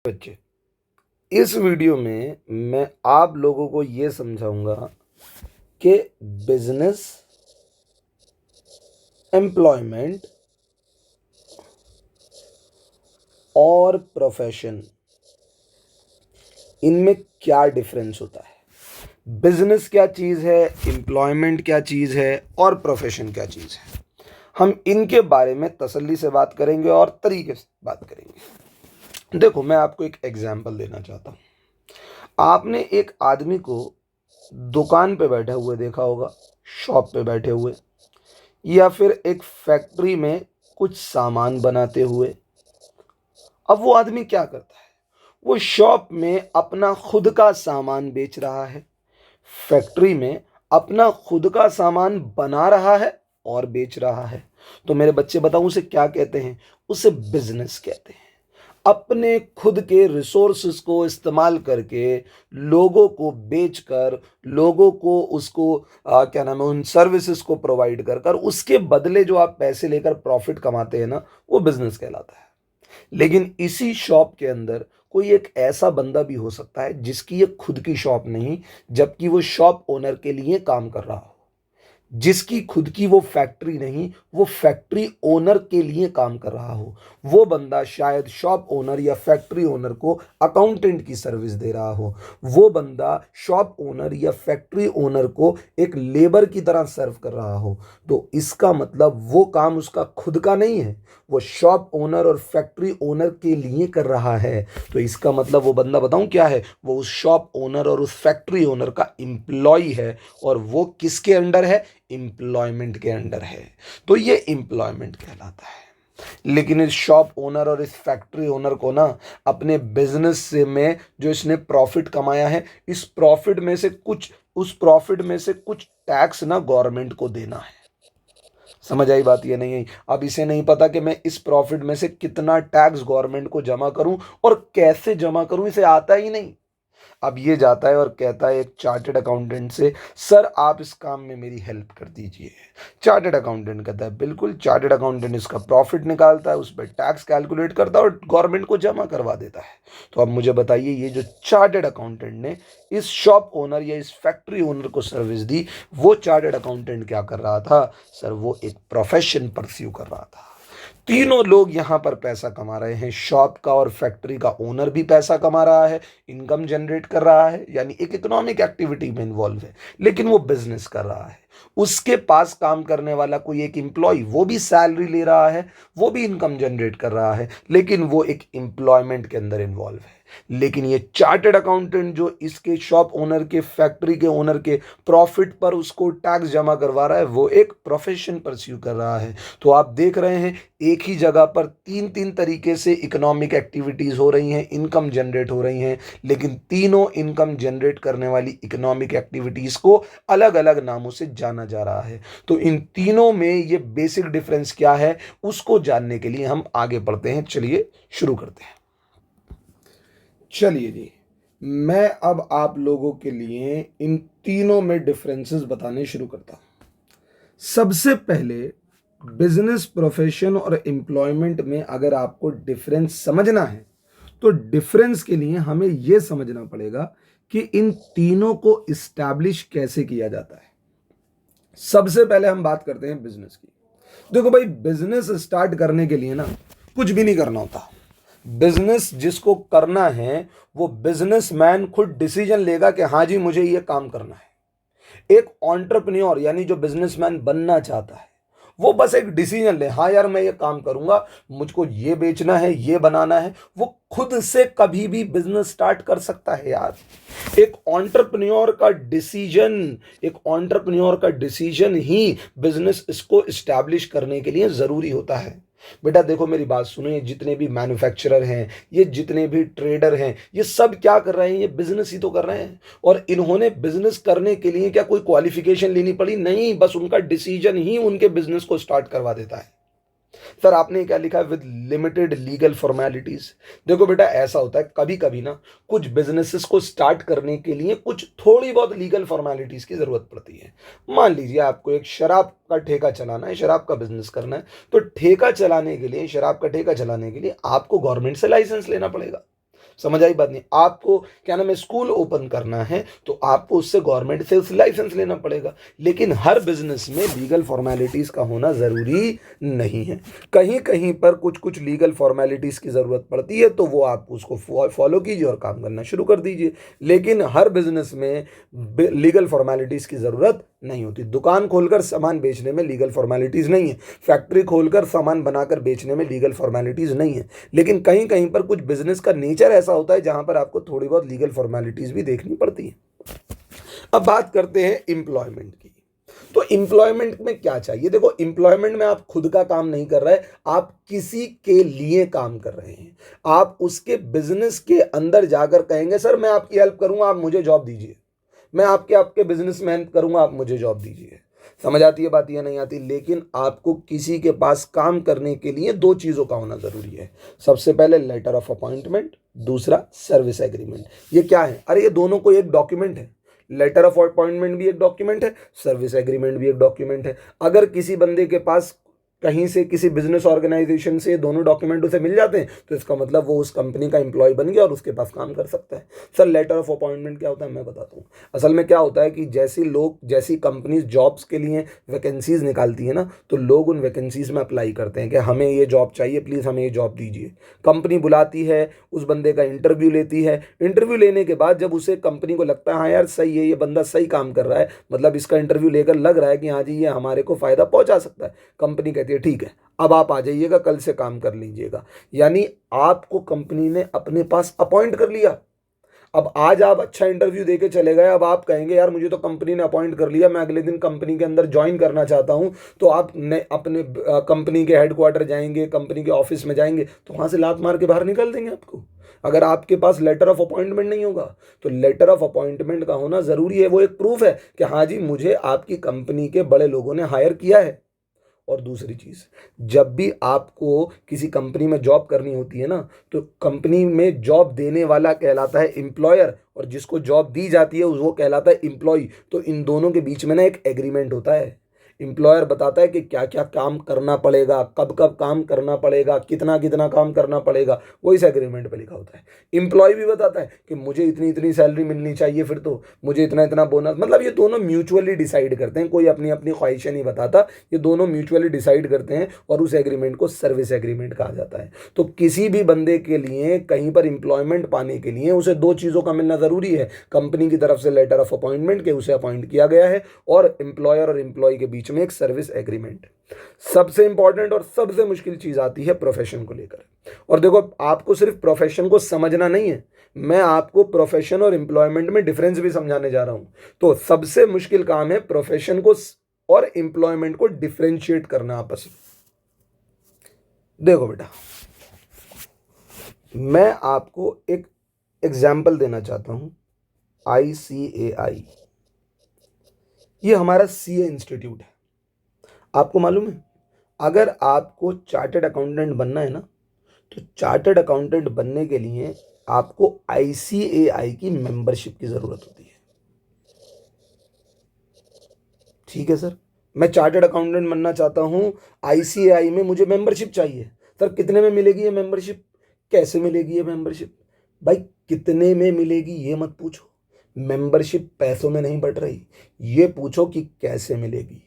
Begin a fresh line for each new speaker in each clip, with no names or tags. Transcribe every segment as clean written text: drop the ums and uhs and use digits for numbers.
बच्चे, इस वीडियो में मैं आप लोगों को ये समझाऊंगा कि बिजनेस, एम्प्लॉयमेंट और प्रोफेशन, इनमें क्या डिफरेंस होता है। बिजनेस क्या चीज़ है, एम्प्लॉयमेंट क्या चीज़ है और प्रोफेशन क्या चीज़ है। हम इनके बारे में तसल्ली से बात करेंगे और तरीके से बात करेंगे। देखो, मैं आपको एक एग्जांपल देना चाहता हूँ। आपने एक आदमी को दुकान पे बैठे हुए देखा होगा, शॉप पे बैठे हुए, या फिर एक फैक्ट्री में कुछ सामान बनाते हुए। अब वो आदमी क्या करता है, वो शॉप में अपना खुद का सामान बेच रहा है, फैक्ट्री में अपना खुद का सामान बना रहा है और बेच रहा है। तो मेरे बच्चे बताऊं, उसे क्या कहते हैं? उसे बिजनेस कहते हैं। अपने खुद के रिसोर्सेस को इस्तेमाल करके लोगों को बेचकर, लोगों को उसको क्या नाम है, उन सर्विसेज को प्रोवाइड कर कर उसके बदले जो आप पैसे लेकर प्रॉफिट कमाते हैं ना, वो बिजनेस कहलाता है। लेकिन इसी शॉप के अंदर कोई एक ऐसा बंदा भी हो सकता है जिसकी ये खुद की शॉप नहीं, जबकि वो शॉप ओनर के लिए काम कर रहा हो। जिसकी खुद की वो फैक्ट्री नहीं, वो फैक्ट्री ओनर के लिए काम कर रहा हो। वो बंदा शायद शॉप ओनर या फैक्ट्री ओनर को अकाउंटेंट की सर्विस दे रहा हो। वो बंदा शॉप ओनर या फैक्ट्री ओनर को एक लेबर की तरह सर्व कर रहा हो। तो इसका मतलब वो काम उसका खुद का नहीं है, वो शॉप ओनर और फैक्ट्री ओनर के लिए कर रहा है। तो इसका मतलब वो बंदा, बताऊं क्या है, वो उस शॉप ओनर और उस फैक्ट्री ओनर का एम्प्लॉय है। और वो किसके अंडर है? एम्प्लॉयमेंट के अंडर है। तो ये एम्प्लॉयमेंट कहलाता है। लेकिन इस शॉप ओनर और इस फैक्ट्री ओनर को ना, अपने बिजनेस से में जो इसने प्रॉफिट कमाया है, इस प्रॉफिट में से कुछ, उस प्रॉफिट में से कुछ टैक्स ना गवर्नमेंट को देना है। समझ आई बात? ये नहीं आई। अब इसे नहीं पता कि मैं इस प्रॉफिट में से कितना टैक्स गवर्नमेंट को जमा करूं और कैसे जमा करूं, इसे आता ही नहीं। अब ये जाता है और कहता है एक चार्टर्ड अकाउंटेंट से, सर आप इस काम में मेरी हेल्प कर दीजिए। चार्टर्ड अकाउंटेंट कहता है बिल्कुल। चार्टर्ड अकाउंटेंट इसका प्रॉफिट निकालता है, उस पर टैक्स कैलकुलेट करता है और गवर्नमेंट को जमा करवा देता है। तो अब मुझे बताइए, ये जो चार्टर्ड अकाउंटेंट ने इस शॉप ओनर या इस फैक्ट्री ओनर को सर्विस दी, वो चार्टर्ड अकाउंटेंट क्या कर रहा था? सर, वो एक प्रोफेशन परस्यू कर रहा था। तीनों लोग यहां पर पैसा कमा रहे हैं। शॉप का और फैक्ट्री का ओनर भी पैसा कमा रहा है, इनकम जनरेट कर रहा है, यानी एक इकोनॉमिक एक्टिविटी में इन्वॉल्व है। लेकिन वो बिजनेस कर रहा है। उसके पास काम करने वाला कोई एक एम्प्लॉय, वो भी सैलरी ले रहा है, वो भी इनकम जनरेट कर रहा है, लेकिन वो एक एम्प्लॉयमेंट के अंदर इन्वॉल्व है। लेकिन ये चार्टर्ड अकाउंटेंट जो इसके शॉप ओनर के, फैक्ट्री के ओनर के प्रॉफिट पर उसको टैक्स जमा करवा रहा है, वो एक प्रोफेशन परस्यू कर रहा है। तो आप देख रहे हैं, एक ही जगह पर तीन तीन तरीके से इकोनॉमिक एक्टिविटीज हो रही हैं, इनकम जनरेट हो रही हैं। लेकिन तीनों इनकम जनरेट करने वाली इकोनॉमिक एक्टिविटीज को अलग अलग नामों से जाना जा रहा है। तो इन तीनों में ये बेसिक डिफरेंस क्या है, उसको जानने के लिए हम आगे बढ़ते हैं। चलिए शुरू करते हैं। चलिए जी, मैं अब आप लोगों के लिए इन तीनों में डिफरेंसेस बताने शुरू करता हूं। सबसे पहले, बिजनेस, प्रोफेशन और एम्प्लॉयमेंट में अगर आपको डिफरेंस समझना है, तो डिफरेंस के लिए हमें यह समझना पड़ेगा कि इन तीनों को इस्टेब्लिश कैसे किया जाता है। सबसे पहले हम बात करते हैं बिजनेस की। देखो भाई, बिजनेस स्टार्ट करने के लिए ना कुछ भी नहीं करना होता। बिजनेस जिसको करना है, वो बिजनेसमैन खुद डिसीजन लेगा कि हाँ जी, मुझे ये काम करना है। एक एंटरप्रेन्योर, यानी जो बिजनेसमैन बनना चाहता है, वो बस एक डिसीजन ले, हाँ यार मैं ये काम करूंगा, मुझको ये बेचना है, ये बनाना है। वो खुद से कभी भी बिजनेस स्टार्ट कर सकता है यार। एक एंटरप्रेन्योर का डिसीजन, एक एंटरप्रेन्योर का डिसीजन ही बिजनेस इसको एस्टैब्लिश करने के लिए जरूरी होता है। बेटा देखो, मेरी बात सुनो, ये जितने भी मैन्युफैक्चरर हैं, ये जितने भी ट्रेडर हैं, ये सब क्या कर रहे हैं? ये बिजनेस ही तो कर रहे हैं। और इन्होंने बिजनेस करने के लिए क्या कोई क्वालिफिकेशन लेनी पड़ी? नहीं, बस उनका डिसीजन ही उनके बिजनेस को स्टार्ट करवा देता है। सर आपने क्या लिखा है? With limited legal formalities. देखो बेटा, ऐसा होता है कभी कभी ना, कुछ बिजनेसेस को स्टार्ट करने के लिए कुछ थोड़ी बहुत लीगल फॉर्मेलिटीज की जरूरत पड़ती है। मान लीजिए आपको एक शराब का ठेका चलाना है, शराब का बिजनेस करना है। तो ठेका चलाने के लिए, शराब का ठेका चलाने के लिए आपको गवर्नमेंट से लाइसेंस लेना पड़ेगा। समझ आई बात नहीं? आपको क्या नाम है, स्कूल ओपन करना है तो आपको उससे गवर्नमेंट से उस लाइसेंस लेना पड़ेगा, लेकिन हर बिजनेस में लीगल फॉर्मेलिटीज़ का होना ज़रूरी नहीं है। कहीं कहीं पर कुछ कुछ लीगल फॉर्मेलिटीज़ की ज़रूरत पड़ती है, तो वो आप उसको फॉलो कीजिए और काम करना शुरू कर दीजिए, लेकिन हर बिजनेस में लीगल फॉर्मेलिटीज़ की ज़रूरत नहीं होती। दुकान खोलकर सामान बेचने में लीगल फॉर्मेलिटीज़ नहीं है, फैक्ट्री खोलकर सामान बनाकर बेचने में लीगल फॉर्मेलिटीज़ नहीं है, लेकिन कहीं कहीं पर कुछ बिजनेस का नेचर ऐसा होता है जहां पर आपको थोड़ी बहुत लीगल फॉर्मेलिटीज़ भी देखनी पड़ती है। अब बात करते हैं एम्प्लॉयमेंट की। तो एम्प्लॉयमेंट में क्या चाहिए? देखो, एम्प्लॉयमेंट में आप खुद का काम नहीं कर रहे, आप किसी के लिए काम कर रहे हैं। आप उसके बिजनेस के अंदर जाकर कहेंगे सर मैं आपकी हेल्प करूंगा, आप मुझे जॉब दीजिए, मैं आपके आपके बिजनेस में हेल्प करूंगा, आप मुझे जॉब दीजिए। समझ आती है बात या नहीं आती? लेकिन आपको किसी के पास काम करने के लिए दो चीज़ों का होना ज़रूरी है। सबसे पहले लेटर ऑफ अपॉइंटमेंट, दूसरा सर्विस एग्रीमेंट। ये क्या है? अरे ये दोनों को एक डॉक्यूमेंट है। लेटर ऑफ अपॉइंटमेंट भी एक डॉक्यूमेंट है, सर्विस एग्रीमेंट भी एक डॉक्यूमेंट है। अगर किसी बंदे के पास कहीं से किसी बिजनेस ऑर्गेनाइजेशन से दोनों डॉक्यूमेंट उसे मिल जाते हैं तो इसका मतलब वो उस कंपनी का एम्प्लॉय बन गया और उसके पास काम कर सकता है। सर लेटर ऑफ अपॉइंटमेंट क्या होता है मैं बताता हूँ। असल में क्या होता है कि जैसी कंपनीज जॉब्स के लिए वैकेंसीज निकालती है ना, तो लोग उन वैकेंसीज में अप्लाई करते हैं कि हमें ये जॉब चाहिए, प्लीज़ हमें ये जॉब दीजिए। कंपनी बुलाती है, उस बंदे का इंटरव्यू लेती है। इंटरव्यू लेने के बाद जब उसे कंपनी को लगता है हाँ यार सही है, ये बंदा सही काम कर रहा है, मतलब इसका इंटरव्यू लेकर लग रहा है कि हाँ जी ये हमारे को फ़ायदा पहुंचा सकता है, कंपनी कहती है ठीक है अब आप आ जाइएगा, कल से काम कर लीजिएगा। यानी आपको कंपनी ने अपने पास अपॉइंट कर लिया। अब आज आप अच्छा इंटरव्यू देके चले गए, अब आप कहेंगे यार मुझे तो कंपनी ने अपॉइंट कर लिया, मैं अगले दिन कंपनी के अंदर ज्वाइन करना चाहता हूं, तो आप अपने कंपनी के हेडक्वार्टर जाएंगे, कंपनी के ऑफिस में जाएंगे, तो वहां से लात मार के बाहर निकाल देंगे आपको, अगर आपके पास लेटर ऑफ अपॉइंटमेंट नहीं होगा। तो लेटर ऑफ अपॉइंटमेंट का होना जरूरी है, वो एक प्रूफ है कि हाँ जी मुझे आपकी कंपनी के बड़े लोगों ने हायर किया है। और दूसरी चीज़, जब भी आपको किसी कंपनी में जॉब करनी होती है ना, तो कंपनी में जॉब देने वाला कहलाता है एम्प्लॉयर और जिसको जॉब दी जाती है वो कहलाता है एम्प्लॉय। तो इन दोनों के बीच में ना एक एग्रीमेंट होता है। एम्प्लॉयर बताता है कि क्या क्या काम करना पड़ेगा, कब कब काम करना पड़ेगा, कितना कितना काम करना पड़ेगा, वो इस एग्रीमेंट पे लिखा होता है। एम्प्लॉय भी बताता है कि मुझे इतनी इतनी सैलरी मिलनी चाहिए, फिर तो मुझे इतना इतना बोनस, मतलब ये दोनों म्यूचुअली डिसाइड करते हैं, कोई अपनी अपनी ख्वाहिशें नहीं बताता, ये दोनों म्यूचुअली डिसाइड करते हैं और उस एग्रीमेंट को सर्विस एग्रीमेंट कहा जाता है। तो किसी भी बंदे के लिए कहीं पर एम्प्लॉयमेंट पाने के लिए उसे दो चीज़ों का मिलना ज़रूरी है, कंपनी की तरफ से लेटर ऑफ अपॉइंटमेंट के उसे अपॉइंट किया गया है, और एम्प्लॉयर और एम्प्लॉय के बीच में एक सर्विस एग्रीमेंट। सबसे इंपॉर्टेंट और सबसे मुश्किल चीज आती है प्रोफेशन को लेकर। और देखो आपको सिर्फ प्रोफेशन को समझना नहीं है, मैं आपको प्रोफेशन और एम्प्लॉयमेंट में डिफरेंस भी समझाने जा रहा हूं। तो सबसे मुश्किल काम है प्रोफेशन को और एम्प्लॉयमेंट को डिफरेंशिएट करना आपस में। देखो बेटा, मैं आपको एक एग्जाम्पल देना चाहता हूं। ICAI, ये हमारा CA इंस्टीट्यूट है। आपको मालूम है अगर आपको चार्टर्ड अकाउंटेंट बनना है ना, तो चार्टर्ड अकाउंटेंट बनने के लिए आपको ICAI की मेंबरशिप की जरूरत होती है। ठीक है सर, मैं चार्टर्ड अकाउंटेंट बनना चाहता हूं, ICAI में मुझे मेंबरशिप चाहिए। सर कितने में मिलेगी ये मेंबरशिप, कैसे मिलेगी ये मेंबरशिप? भाई कितने में मिलेगी ये मत पूछो, मेंबरशिप पैसों में नहीं बढ़ रही, ये पूछो कि कैसे मिलेगी।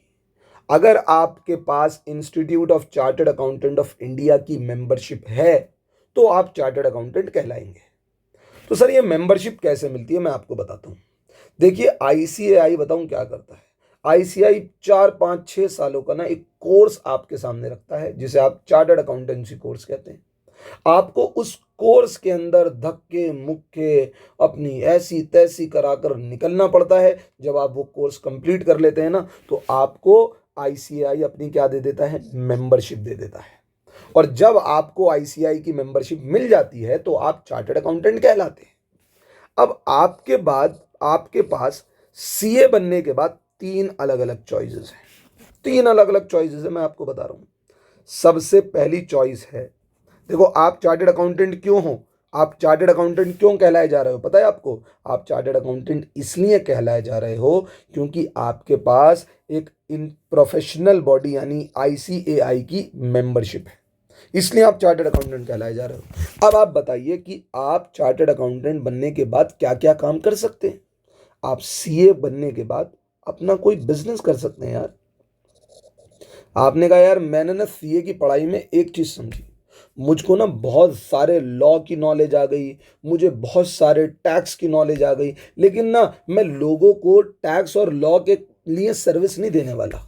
अगर आपके पास institute of chartered accountant of India की मेंबरशिप है तो आप चार्टर्ड अकाउंटेंट कहलाएंगे। तो सर ये मेंबरशिप कैसे मिलती है मैं आपको बताता हूं। देखिए ICAI बताऊं क्या करता है। ICAI 4 5 6 सालों का ना एक कोर्स आपके सामने रखता है जिसे आप चार्टर्ड अकाउंटेंसी कोर्स कहते हैं। आपको उस कोर्स के अंदर धक्के मुक्के अपनी ऐसी तैसी कराकर निकलना पड़ता है। जब आप वो कोर्स कंप्लीट कर लेते हैं ना, तो आपको ICAI अपनी क्या दे देता है, मेंबरशिप दे देता है। और जब आपको ICAI की मेंबरशिप मिल जाती है तो आप चार्टर्ड अकाउंटेंट कहलाते हैं। अब आपके पास CA बनने के बाद तीन अलग अलग चॉइसेस हैं। तीन अलग अलग चॉइसेस है, मैं आपको बता रहा हूं। सबसे पहली चॉइस है, देखो आप चार्टर्ड अकाउंटेंट क्यों हो, आप चार्टर्ड अकाउंटेंट क्यों कहलाए जा रहे हो पता है आपको? आप चार्टर्ड अकाउंटेंट इसलिए कहलाए जा रहे हो क्योंकि आपके पास एक इन प्रोफेशनल बॉडी यानी ICAI की मेंबरशिप है। इसलिए आप चार्टर्ड अकाउंटेंट कहलाए जा रहे हो। अब आप बताइए कि आप चार्टर्ड अकाउंटेंट बनने के बाद क्या क्या काम कर सकते हैं। आप सीए बनने के बाद अपना कोई बिजनेस कर सकते हैं यार। आपने कहा यार मैंने ना सीए की पढ़ाई में एक चीज़ समझी, मुझको ना बहुत सारे लॉ की नॉलेज आ गई, मुझे बहुत सारे टैक्स की नॉलेज आ गई, लेकिन ना मैं लोगों को टैक्स और लॉ के लिए सर्विस नहीं देने वाला।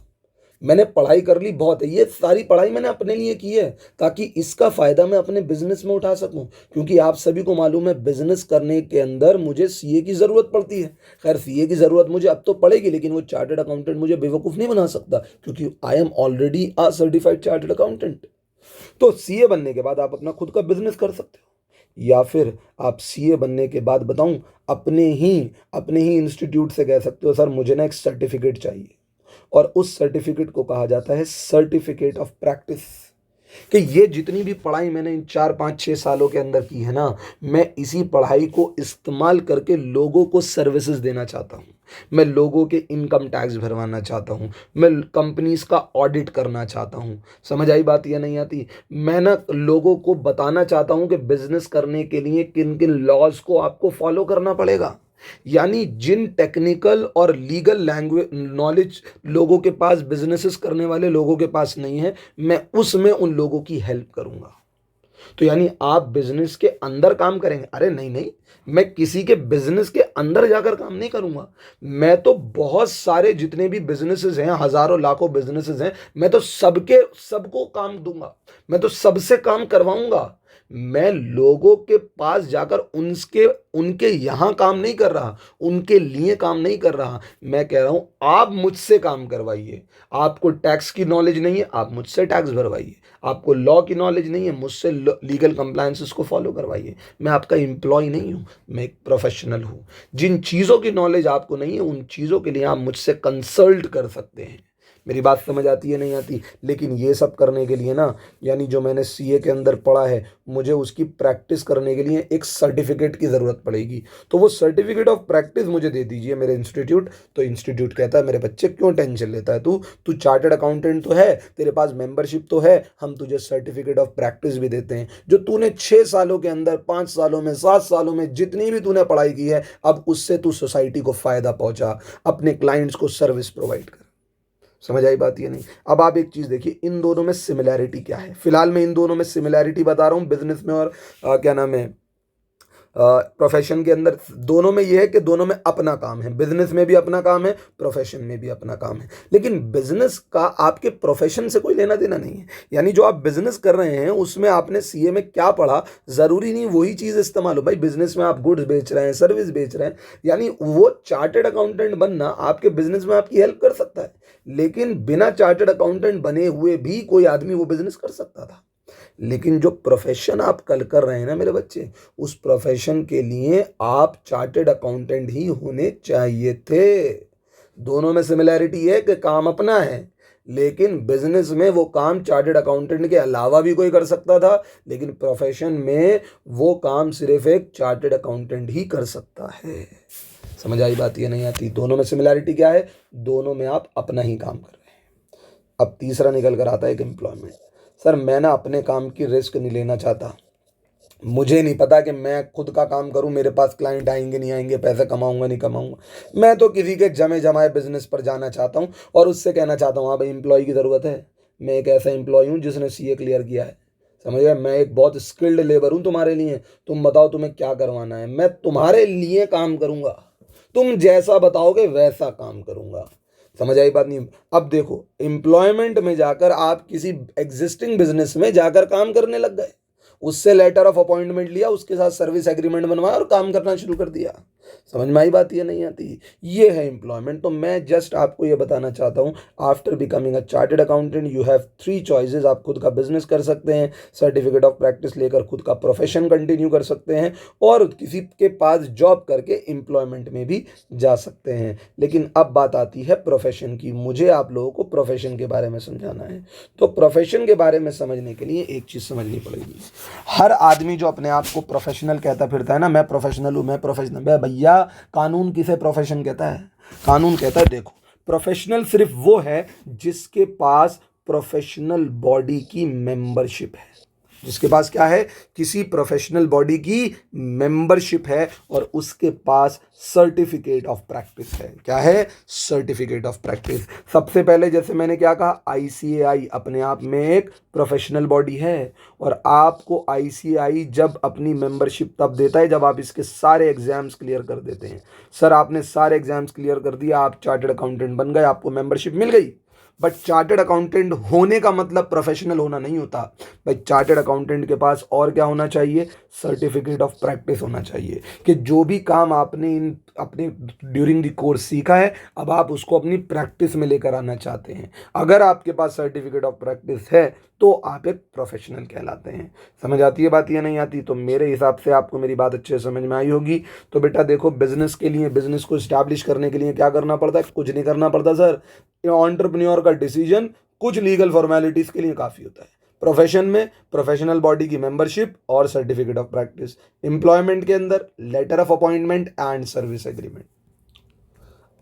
मैंने पढ़ाई कर ली बहुत है, ये सारी पढ़ाई मैंने अपने लिए की है ताकि इसका फ़ायदा मैं अपने बिजनेस में उठा सकूं। क्योंकि आप सभी को मालूम है बिजनेस करने के अंदर मुझे सीए की ज़रूरत पड़ती है। खैर सीए की ज़रूरत मुझे अब तो पड़ेगी, लेकिन वो चार्टर्ड अकाउंटेंट मुझे बेवकूफ़ नहीं बना सकता, क्योंकि I am already a certified chartered accountant. तो सीए बनने के बाद आप अपना खुद का बिजनेस कर सकते हो, या फिर आप सीए बनने के बाद बताऊं अपने ही इंस्टीट्यूट से कह सकते हो सर मुझे ना एक सर्टिफिकेट चाहिए, और उस सर्टिफिकेट को कहा जाता है सर्टिफिकेट ऑफ प्रैक्टिस। कि ये जितनी भी पढ़ाई मैंने इन 4 5 6 सालों के अंदर की है ना, मैं इसी पढ़ाई को इस्तेमाल करके लोगों को सर्विसेज देना चाहता हूँ। मैं लोगों के इनकम टैक्स भरवाना चाहता हूँ, मैं कंपनीज का ऑडिट करना चाहता हूँ। समझ आई बात या नहीं आती? मैं ना लोगों को बताना चाहता हूँ कि बिजनेस करने के लिए किन किन लॉज को आपको फॉलो करना पड़ेगा। यानी जिन टेक्निकल और लीगल लैंग्वेज नॉलेज लोगों के पास, बिजनेसेस करने वाले लोगों के पास नहीं है, मैं उसमें उन लोगों की हेल्प करूंगा। तो यानी आप बिजनेस के अंदर काम करेंगे? अरे नहीं नहीं, मैं किसी के बिजनेस के अंदर जाकर काम नहीं करूंगा। मैं तो बहुत सारे जितने भी बिजनेसेस हैं, हजारों लाखों बिजनेसेस हैं, मैं तो सबको काम दूंगा, मैं तो सबसे काम करवाऊंगा। मैं लोगों के पास जाकर उनके उनके यहाँ काम नहीं कर रहा, उनके लिए काम नहीं कर रहा। मैं कह रहा हूं आप मुझसे काम करवाइए। आपको टैक्स की नॉलेज नहीं है, आप मुझसे टैक्स भरवाइए। आपको लॉ की नॉलेज नहीं है, मुझसे लीगल कंप्लायंसेस को फॉलो करवाइए। मैं आपका एम्प्लॉय नहीं हूँ, मैं एक प्रोफेशनल हूँ। जिन चीज़ों की नॉलेज आपको नहीं है, उन चीज़ों के लिए आप मुझसे कंसल्ट कर सकते हैं। मेरी बात समझ आती है नहीं आती? लेकिन ये सब करने के लिए ना, यानी जो मैंने सीए के अंदर पढ़ा है, मुझे उसकी प्रैक्टिस करने के लिए एक सर्टिफिकेट की ज़रूरत पड़ेगी। तो वो सर्टिफिकेट ऑफ प्रैक्टिस मुझे दे दीजिए मेरे इंस्टीट्यूट। तो इंस्टीट्यूट कहता है मेरे बच्चे क्यों टेंशन लेता है, तू तू चार्टर्ड अकाउंटेंट तो है, तेरे पास मेंबरशिप तो है, हम तुझे सर्टिफिकेट ऑफ प्रैक्टिस भी देते हैं। जो तूने 6 सालों के अंदर, 5 सालों में, 7 सालों में जितनी भी तूने पढ़ाई की है, अब उससे तू सोसाइटी को फ़ायदा पहुंचा, अपने क्लाइंट्स को सर्विस प्रोवाइड कर। समझ आई बात ये नहीं? अब आप एक चीज देखिए, इन दोनों में सिमिलैरिटी क्या है। फिलहाल मैं इन दोनों में सिमिलैरिटी बता रहा हूँ, बिजनेस में और क्या नाम है, प्रोफेशन के अंदर। दोनों में ये है कि दोनों में अपना काम है, बिजनेस में भी अपना काम है, प्रोफेशन में भी अपना काम है। लेकिन बिजनेस का आपके प्रोफेशन से कोई लेना देना नहीं है। यानी जो आप बिजनेस कर रहे हैं उसमें आपने सीए में क्या पढ़ा, जरूरी नहीं वही चीज इस्तेमाल हो। भाई बिजनेस में आप गुड्स बेच रहे हैं, सर्विस बेच रहे हैं, यानी वो चार्टर्ड अकाउंटेंट बनना आपके बिजनेस में आपकी हेल्प कर सकता है। लेकिन बिना चार्टर्ड अकाउंटेंट बने हुए भी कोई आदमी वो बिजनेस कर सकता था। लेकिन जो प्रोफेशन आप कल कर रहे हैं ना मेरे बच्चे, उस प्रोफेशन के लिए आप चार्टर्ड अकाउंटेंट ही होने चाहिए थे। दोनों में सिमिलैरिटी है कि काम अपना है, लेकिन बिजनेस में वो काम चार्टर्ड अकाउंटेंट के अलावा भी कोई कर सकता था, लेकिन प्रोफेशन में वो काम सिर्फ एक चार्टर्ड अकाउंटेंट ही कर सकता है। समझ आई बात? ये नहीं आती? दोनों में सिमिलैरिटी क्या है? दोनों में आप अपना ही काम कर रहे हैं। अब तीसरा निकल कर आता है एक एम्प्लॉयमेंट। सर मैं ना अपने काम की रिस्क नहीं लेना चाहता, मुझे नहीं पता कि मैं खुद का काम करूं, मेरे पास क्लाइंट आएंगे नहीं आएंगे, पैसे कमाऊंगा नहीं कमाऊंगा। मैं तो किसी के जमे जमाए बिजनेस पर जाना चाहता हूं और उससे कहना चाहता हूं हाँ भाई एम्प्लॉय की ज़रूरत है। मैं एक ऐसा एम्प्लॉय हूं जिसने सीए क्लियर किया है। समझ गए? मैं एक बहुत स्किल्ड लेबर हूं तुम्हारे लिए। तुम बताओ तुम्हें क्या करवाना है, मैं तुम्हारे लिए काम करूंगा, तुम जैसा बताओगे वैसा काम करूंगा। समझ आई बात नहीं? अब देखो, एम्प्लॉयमेंट में जाकर आप किसी एग्जिस्टिंग बिजनेस में जाकर काम करने लग गए, उससे लेटर ऑफ अपॉइंटमेंट लिया, उसके साथ सर्विस एग्रीमेंट बनवाया और काम करना शुरू कर दिया। समझ में आई बात? ये नहीं आती? ये है एम्प्लॉयमेंट। तो मैं जस्ट आपको ये बताना चाहता हूँ, after becoming a chartered accountant you have 3 choices. आप खुद का बिजनेस कर सकते हैं, सर्टिफिकेट ऑफ प्रैक्टिस लेकर खुद का प्रोफेशन कंटिन्यू कर सकते हैं, और किसी के पास जॉब करके एम्प्लॉयमेंट में भी जा सकते हैं। लेकिन अब बात आती है प्रोफेशन की। मुझे आप लोगों को प्रोफेशन के बारे में समझाना है। तो प्रोफेशन के बारे में समझने के लिए एक चीज़ समझनी पड़ेगी। हर आदमी जो अपने आप को प्रोफेशनल कहता फिरता है ना, मैं प्रोफेशनल हूँ, मैं प्रोफेशनल, भैया कानून किसे प्रोफेशन कहता है? कानून कहता है देखो, प्रोफेशनल सिर्फ वो है जिसके पास प्रोफेशनल बॉडी की मेंबरशिप है। जिसके पास क्या है, किसी प्रोफेशनल बॉडी की मेंबरशिप है और उसके पास सर्टिफिकेट ऑफ प्रैक्टिस है। क्या है, सर्टिफिकेट ऑफ प्रैक्टिस। सबसे पहले जैसे मैंने क्या कहा, आईसीएआई अपने आप में एक प्रोफेशनल बॉडी है और आपको आईसीएआई जब अपनी मेंबरशिप तब देता है जब आप इसके सारे एग्जाम्स क्लियर कर देते हैं। सर आपने सारे एग्जाम्स क्लियर कर दिया, आप चार्टर्ड अकाउंटेंट बन गए, आपको मेंबरशिप मिल गई। बट चार्टर्ड अकाउंटेंट होने का मतलब प्रोफेशनल होना नहीं होता भाई। चार्टर्ड अकाउंटेंट के पास और क्या होना चाहिए, सर्टिफिकेट ऑफ प्रैक्टिस होना चाहिए कि जो भी काम आपने इन अपने ड्यूरिंग द कोर्स सीखा है अब आप उसको अपनी प्रैक्टिस में लेकर आना चाहते हैं। अगर आपके पास सर्टिफिकेट ऑफ प्रैक्टिस है तो आप एक प्रोफेशनल कहलाते हैं। समझ आती है बात या नहीं आती? तो मेरे हिसाब से आपको मेरी बात अच्छे से समझ में आई होगी। तो बेटा देखो, बिजनेस के लिए, बिजनेस को स्टैब्लिश करने के लिए क्या करना पड़ता है? कुछ नहीं करना पड़ता सर। एंटरप्रेन्योर का डिसीजन कुछ लीगल फॉर्मेलिटीज के लिए काफ़ी होता है। प्रोफेशन में प्रोफेशनल बॉडी की मेंबरशिप और सर्टिफिकेट ऑफ प्रैक्टिस। एम्प्लॉयमेंट के अंदर letter of appointment and service agreement.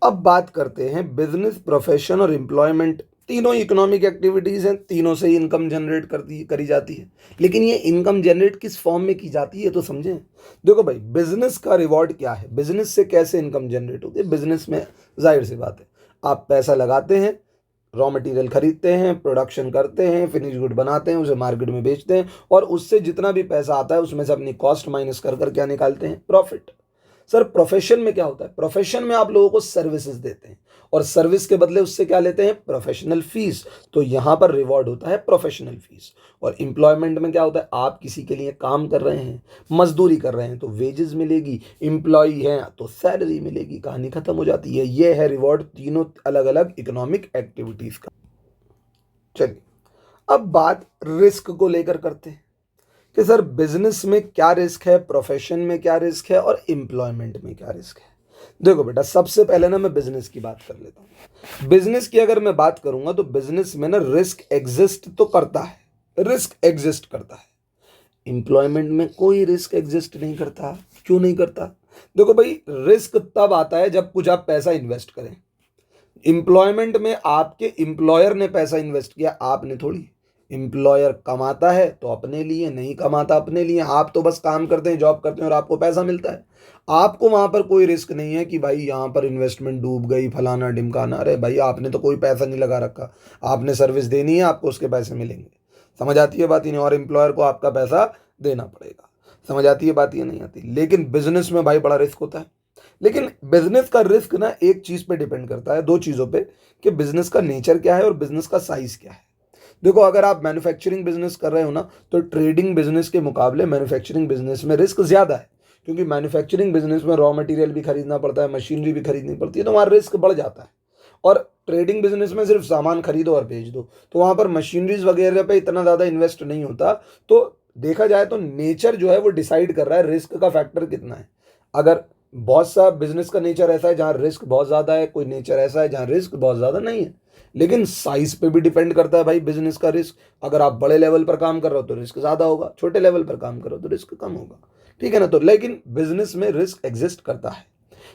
अब बात करते हैं बिजनेस, प्रोफेशन और एम्प्लॉयमेंट तीनों इकोनॉमिक एक्टिविटीज़ हैं, तीनों से इनकम जनरेट करी जाती है। लेकिन ये इनकम जनरेट किस फॉर्म में की जाती है तो समझें। देखो भाई, बिजनेस का रिवॉर्ड क्या है, बिजनेस से कैसे इनकम जनरेट होती है। बिजनेस में जाहिर सी बात है, आप पैसा लगाते हैं, रॉ मटेरियल खरीदते हैं, प्रोडक्शन करते हैं, फिनिश गुड बनाते हैं, उसे मार्केट में बेचते हैं और उससे जितना भी पैसा आता है उसमें से अपनी कॉस्ट माइनस कर कर क्या निकालते हैं, प्रॉफिट। सर प्रोफेशन में क्या होता है? प्रोफेशन में आप लोगों को सर्विसेज देते हैं और सर्विस के बदले उससे क्या लेते हैं, प्रोफेशनल फीस। तो यहां पर रिवॉर्ड होता है प्रोफेशनल फीस। और एम्प्लॉयमेंट में क्या होता है, आप किसी के लिए काम कर रहे हैं, मजदूरी कर रहे हैं तो वेजेस मिलेगी, एम्प्लॉय हैं तो सैलरी मिलेगी, कहानी खत्म हो जाती है। ये है रिवॉर्ड तीनों अलग अलग इकोनॉमिक एक्टिविटीज का। चलिए अब बात रिस्क को लेकर करते हैं कि सर बिजनेस में क्या रिस्क है, प्रोफेशन में क्या रिस्क है और एम्प्लॉयमेंट में क्या रिस्क है। देखो बेटा, सबसे पहले ना मैं बिजनेस की बात कर लेता हूँ। बिजनेस की अगर मैं बात करूंगा तो बिजनेस में ना रिस्क एग्जिस्ट तो करता है, रिस्क एग्जिस्ट करता है। एम्प्लॉयमेंट में कोई रिस्क एग्जिस्ट नहीं करता। क्यों नहीं करता? देखो भाई, रिस्क तब आता है जब कुछ आप पैसा इन्वेस्ट करें। एम्प्लॉयमेंट में आपके एम्प्लॉयर ने पैसा इन्वेस्ट किया, आपने थोड़ी। एम्प्लॉयर कमाता है तो अपने लिए, नहीं कमाता अपने लिए। आप तो बस काम करते हैं, जॉब करते हैं और आपको पैसा मिलता है। आपको वहां पर कोई रिस्क नहीं है कि भाई यहाँ पर इन्वेस्टमेंट डूब गई, फलाना ढिमकाना। अरे भाई, आपने तो कोई पैसा नहीं लगा रखा, आपने सर्विस देनी है, आपको उसके पैसे मिलेंगे। समझ आती है बात ही नहीं? और एम्प्लॉयर को आपका पैसा देना पड़ेगा। समझ आती है बात, ये नहीं आती? लेकिन बिजनेस में भाई बड़ा रिस्क होता है। लेकिन बिजनेस का रिस्क ना एक चीज पे डिपेंड करता है, दो चीजों पे, कि बिजनेस का नेचर क्या है और बिजनेस का साइज क्या है। देखो, अगर आप मैन्युफैक्चरिंग बिजनेस कर रहे हो ना तो ट्रेडिंग बिजनेस के मुकाबले मैन्युफैक्चरिंग बिजनेस में रिस्क ज्यादा है। क्योंकि मैन्युफैक्चरिंग बिजनेस में रॉ मटेरियल भी खरीदना पड़ता है, मशीनरी भी खरीदनी पड़ती है, तो वहाँ रिस्क बढ़ जाता है। और ट्रेडिंग बिजनेस में सिर्फ सामान खरीदो और बेच दो, तो वहाँ पर मशीनरीज वगैरह पे इतना ज़्यादा इन्वेस्ट नहीं होता। तो देखा जाए तो नेचर जो है वो डिसाइड कर रहा है रिस्क का फैक्टर कितना है। अगर बहुत सा बिजनेस का नेचर ऐसा है जहाँ रिस्क बहुत ज़्यादा है, कोई नेचर ऐसा है जहाँ रिस्क बहुत ज़्यादा नहीं है। लेकिन साइज पे भी डिपेंड करता है भाई बिजनेस का रिस्क। अगर आप बड़े लेवल पर काम कर रहे हो तो रिस्क ज़्यादा होगा, छोटे लेवल पर काम कर रहे हो तो रिस्क कम होगा। ठीक है ना? तो लेकिन बिजनेस में रिस्क एग्जिस्ट करता है।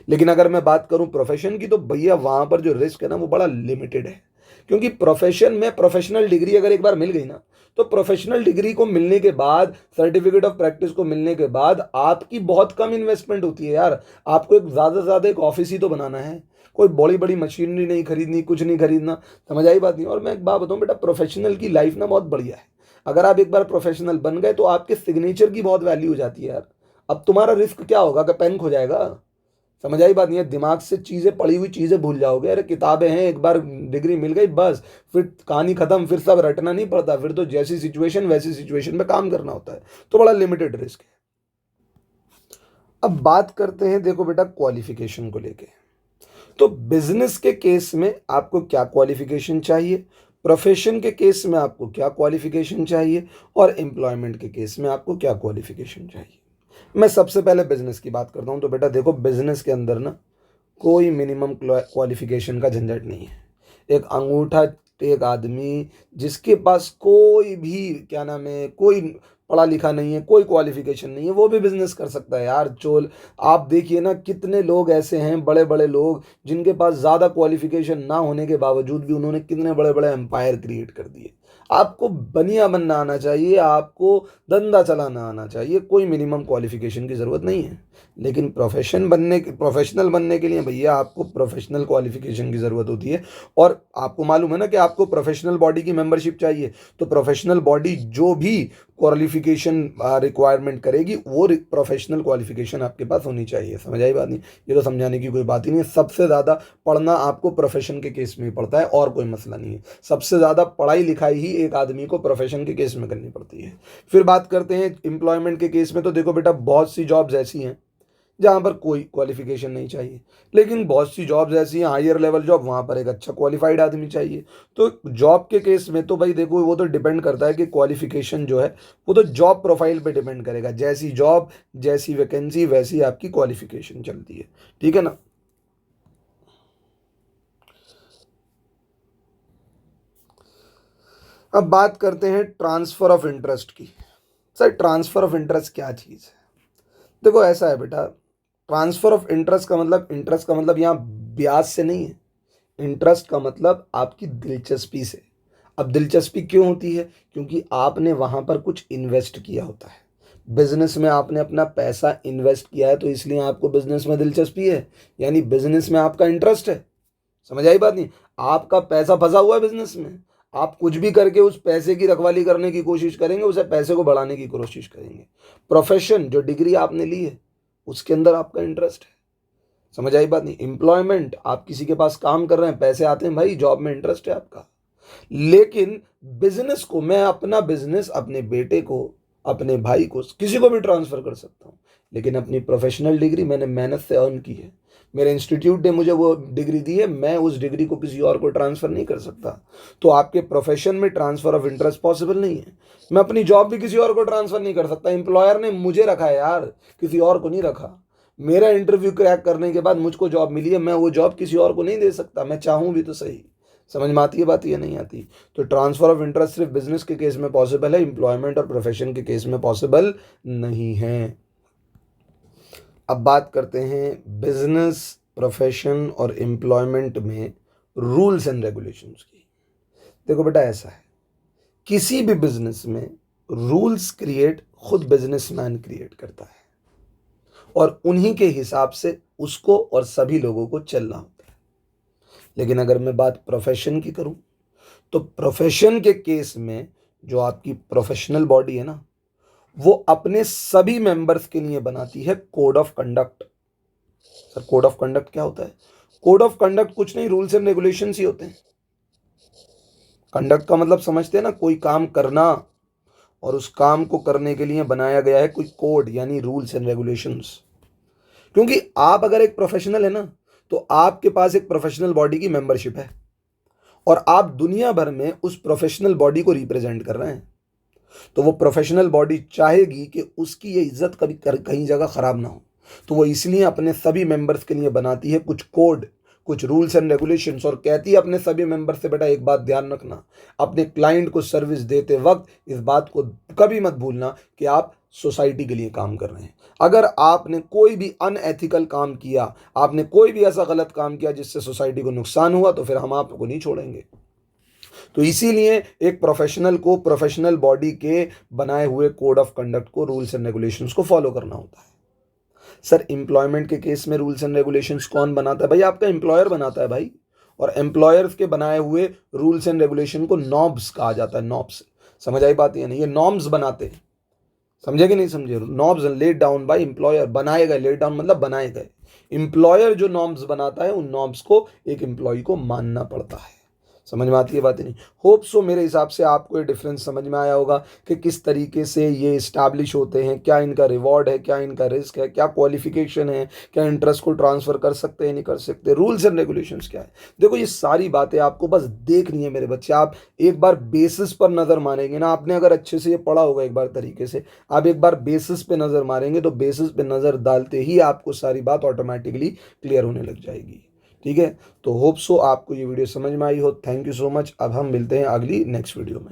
लेकिन अगर मैं बात करूं प्रोफेशन की तो भैया वहां पर जो रिस्क है ना वो बड़ा लिमिटेड है। क्योंकि प्रोफेशन में प्रोफेशनल डिग्री अगर एक बार मिल गई ना तो प्रोफेशनल डिग्री को मिलने के बाद, सर्टिफिकेट ऑफ प्रैक्टिस को मिलने के बाद आपकी बहुत कम इन्वेस्टमेंट होती है यार। आपको एक ज़्यादा से ज़्यादा एक ऑफिस ही तो बनाना है, कोई बड़ी बड़ी मशीनरी नहीं खरीदनी, कुछ नहीं खरीदना। समझ आई बात नहीं? और मैं एक बात बताऊं बेटा, प्रोफेशनल की लाइफ ना बहुत बढ़िया है। अगर आप एक बार प्रोफेशनल बन गए तो आपके सिग्नेचर की बहुत वैल्यू हो जाती है यार। अब तुम्हारा रिस्क क्या होगा कि पेन खो जाएगा? समझ आई बात नहीं है? दिमाग से चीज़ें, पढ़ी हुई चीज़ें भूल जाओगे। अरे किताबें हैं, एक बार डिग्री मिल गई बस, फिर कहानी खत्म, फिर सब रटना नहीं पड़ता। फिर तो जैसी सिचुएशन वैसी सिचुएशन में काम करना होता है। तो बड़ा लिमिटेड रिस्क है। अब बात करते हैं देखो बेटा क्वालिफिकेशन को लेके। तो बिजनेस के केस में आपको क्या क्वालिफिकेशन चाहिए, प्रोफेशन के केस में आपको क्या क्वालिफिकेशन चाहिए और एम्प्लॉयमेंट के केस में आपको क्या क्वालिफिकेशन चाहिए। मैं सबसे पहले बिजनेस की बात करता हूँ। तो बेटा देखो, बिजनेस के अंदर ना कोई मिनिमम क्वालिफिकेशन का झंझट नहीं है। एक अंगूठा टेक आदमी जिसके पास कोई भी क्या नाम है, कोई पढ़ा लिखा नहीं है, कोई क्वालिफिकेशन नहीं है, वो भी बिजनेस कर सकता है यार। चोल आप देखिए ना, कितने लोग ऐसे हैं, बड़े बड़े लोग जिनके पास ज़्यादा क्वालिफिकेशन ना होने के बावजूद भी उन्होंने कितने बड़े बड़े एम्पायर क्रिएट कर दिए। आपको बनिया बनना आना चाहिए, आपको धंधा चलाना आना चाहिए, कोई मिनिमम क्वालिफिकेशन की ज़रूरत नहीं है। लेकिन प्रोफेशनल बनने के लिए भैया आपको प्रोफेशनल क्वालिफिकेशन की ज़रूरत होती है। और आपको मालूम है ना कि आपको प्रोफेशनल बॉडी की मेंबरशिप चाहिए, तो प्रोफेशनल बॉडी जो भी क्वालिफिकेशन रिक्वायरमेंट करेगी वो प्रोफेशनल क्वालिफिकेशन आपके पास होनी चाहिए। समझ आई बात नहीं? ये तो समझाने की कोई बात ही नहीं है। सबसे ज़्यादा पढ़ना आपको प्रोफेशन के केस में ही पड़ता है, और कोई मसला नहीं है। सबसे ज़्यादा पढ़ाई लिखाई ही एक आदमी को प्रोफेशन के केस में करनी पड़ती है। फिर बात करते हैं एम्प्लॉयमेंट के केस में, तो देखो बेटा, बहुत सी जॉब्स ऐसी हैं जहाँ पर कोई क्वालिफिकेशन नहीं चाहिए, लेकिन बहुत सी जॉब्स ऐसी हैं हायर लेवल जॉब, वहाँ पर एक अच्छा क्वालिफाइड आदमी चाहिए। तो जॉब के केस में तो भाई देखो, वो तो डिपेंड करता है कि क्वालिफिकेशन जो है वो तो जॉब प्रोफाइल पे डिपेंड करेगा। जैसी जॉब, जैसी वैकेंसी, वैसी आपकी क्वालिफिकेशन चलती है। ठीक है ना? अब बात करते हैं ट्रांसफ़र ऑफ इंटरेस्ट की। सर, ट्रांसफ़र ऑफ इंटरेस्ट क्या चीज़ है? देखो ऐसा है बेटा, ट्रांसफ़र ऑफ इंटरेस्ट का मतलब यहाँ ब्याज से नहीं है। इंटरेस्ट का मतलब आपकी दिलचस्पी से। अब दिलचस्पी क्यों होती है? क्योंकि आपने वहाँ पर कुछ इन्वेस्ट किया होता है। बिजनेस में आपने अपना पैसा इन्वेस्ट किया है, तो इसलिए आपको बिजनेस में दिलचस्पी है, यानी बिजनेस में आपका इंटरेस्ट है। समझ आई बात नहीं? आपका पैसा फंसा हुआ है बिजनेस में, आप कुछ भी करके उस पैसे की रखवाली करने की कोशिश करेंगे, उसे पैसे को बढ़ाने की कोशिश करेंगे। प्रोफेशन, जो डिग्री आपने ली है, उसके अंदर आपका इंटरेस्ट है। समझ आई बात नहीं? एम्प्लॉयमेंट, आप किसी के पास काम कर रहे हैं, पैसे आते हैं, भाई जॉब में इंटरेस्ट है आपका। लेकिन बिजनेस को, मैं अपना बिजनेस अपने बेटे को, अपने भाई को, किसी को भी ट्रांसफर कर सकता हूँ, लेकिन अपनी प्रोफेशनल डिग्री मैंने मेहनत से अर्न की है, मेरे इंस्टीट्यूट ने मुझे वो डिग्री दी है, मैं उस डिग्री को किसी और को ट्रांसफर नहीं कर सकता। तो आपके प्रोफेशन में ट्रांसफर ऑफ इंटरेस्ट पॉसिबल नहीं है। मैं अपनी जॉब भी किसी और को ट्रांसफर नहीं कर सकता। एम्प्लॉयर ने मुझे रखा है यार, किसी और को नहीं रखा। मेरा इंटरव्यू क्रैक करने के बाद मुझको जॉब मिली है, मैं वो जॉब किसी और को नहीं दे सकता, मैं चाहूँ भी तो सही। समझ में आती है बात या नहीं आती? तो ट्रांसफर ऑफ इंटरेस्ट सिर्फ बिजनेस के केस में पॉसिबल है, एम्प्लॉयमेंट और प्रोफेशन के केस में पॉसिबल नहीं है। अब बात करते हैं बिजनेस, प्रोफेशन और एम्प्लॉयमेंट में रूल्स एंड रेगुलेशंस की। देखो बेटा, ऐसा है, किसी भी बिजनेस में रूल्स क्रिएट खुद बिजनेसमैन क्रिएट करता है, और उन्हीं के हिसाब से उसको और सभी लोगों को चलना होता है। लेकिन अगर मैं बात प्रोफेशन की करूं, तो प्रोफेशन के केस में जो आपकी प्रोफेशनल बॉडी है ना, वो अपने सभी मेंबर्स के लिए बनाती है code of conduct. Sir, code of conduct क्या होता है? कोड ऑफ कंडक्ट कुछ नहीं, रूल्स एंड रेगुलेशंस ही होते हैं। कंडक्ट का मतलब समझते हैं ना, कोई काम करना, और उस काम को करने के लिए बनाया गया है कोई कोड, यानी रूल्स एंड रेगुलेशंस। क्योंकि आप अगर एक प्रोफेशनल है ना, तो आपके पास एक प्रोफेशनल बॉडी की मेंबरशिप है, और आप दुनिया भर में उस प्रोफेशनल बॉडी को रिप्रेजेंट कर रहे हैं। तो वो प्रोफेशनल बॉडी चाहेगी कि उसकी ये इज्जत कभी कहीं जगह खराब ना हो, तो वो इसलिए अपने सभी मेंबर्स के लिए बनाती है कुछ कोड, कुछ रूल्स एंड रेगुलेशंस, और कहती है अपने सभी मेंबर्स से, बेटा एक बात ध्यान रखना, अपने क्लाइंट को सर्विस देते वक्त इस बात को कभी मत भूलना कि आप सोसाइटी के लिए काम कर रहे हैं। अगर आपने कोई भी अनएथिकल काम किया, आपने कोई भी ऐसा गलत काम किया जिससे सोसाइटी को नुकसान हुआ, तो फिर हम आपको नहीं छोड़ेंगे। तो इसीलिए एक प्रोफेशनल को प्रोफेशनल बॉडी के बनाए हुए कोड ऑफ कंडक्ट को, रूल्स एंड रेगुलेशंस को फॉलो करना होता है। सर, एम्प्लॉयमेंट के केस में रूल्स एंड रेगुलेशंस कौन बनाता है? भाई आपका एम्प्लॉयर बनाता है भाई। और एम्प्लॉयर्स के बनाए हुए रूल्स एंड रेगुलेशन को नॉब्स कहा जाता है, नॉब्स। समझ आई बात या नहीं? ये नॉर्म्स बनाते हैं, समझे कि नहीं समझे? Norms laid down by employer, बनाए गए, लेड डाउन मतलब बनाए गए। एम्प्लॉयर जो नॉर्म्स बनाता है, उन नॉर्म्स को एक एम्प्लॉय को मानना पड़ता है। समझ में आती है बात नहीं? होप सो मेरे हिसाब से आपको ये डिफरेंस समझ में आया होगा कि किस तरीके से ये इस्टेब्लिश होते हैं, क्या इनका रिवॉर्ड है, क्या इनका रिस्क है, क्या क्वालिफिकेशन है, क्या इंटरेस्ट को ट्रांसफ़र कर सकते हैं, नहीं कर सकते, रूल्स एंड रेगुलेशंस क्या है। देखो, ये सारी बातें आपको बस देखनी है मेरे बच्चे। आप एक बार बेसिस पर नज़र मारेंगे ना, आपने अगर अच्छे से ये पढ़ा होगा एक बार तरीके से, आप एक बार बेसिस पे नज़र मारेंगे, तो बेसिस पे नज़र डालते ही आपको सारी बात ऑटोमेटिकली क्लियर होने लग जाएगी। ठीक है? तो होप सो आपको ये वीडियो समझ में आई हो। Thank you so much. अब हम मिलते हैं अगली नेक्स्ट वीडियो में।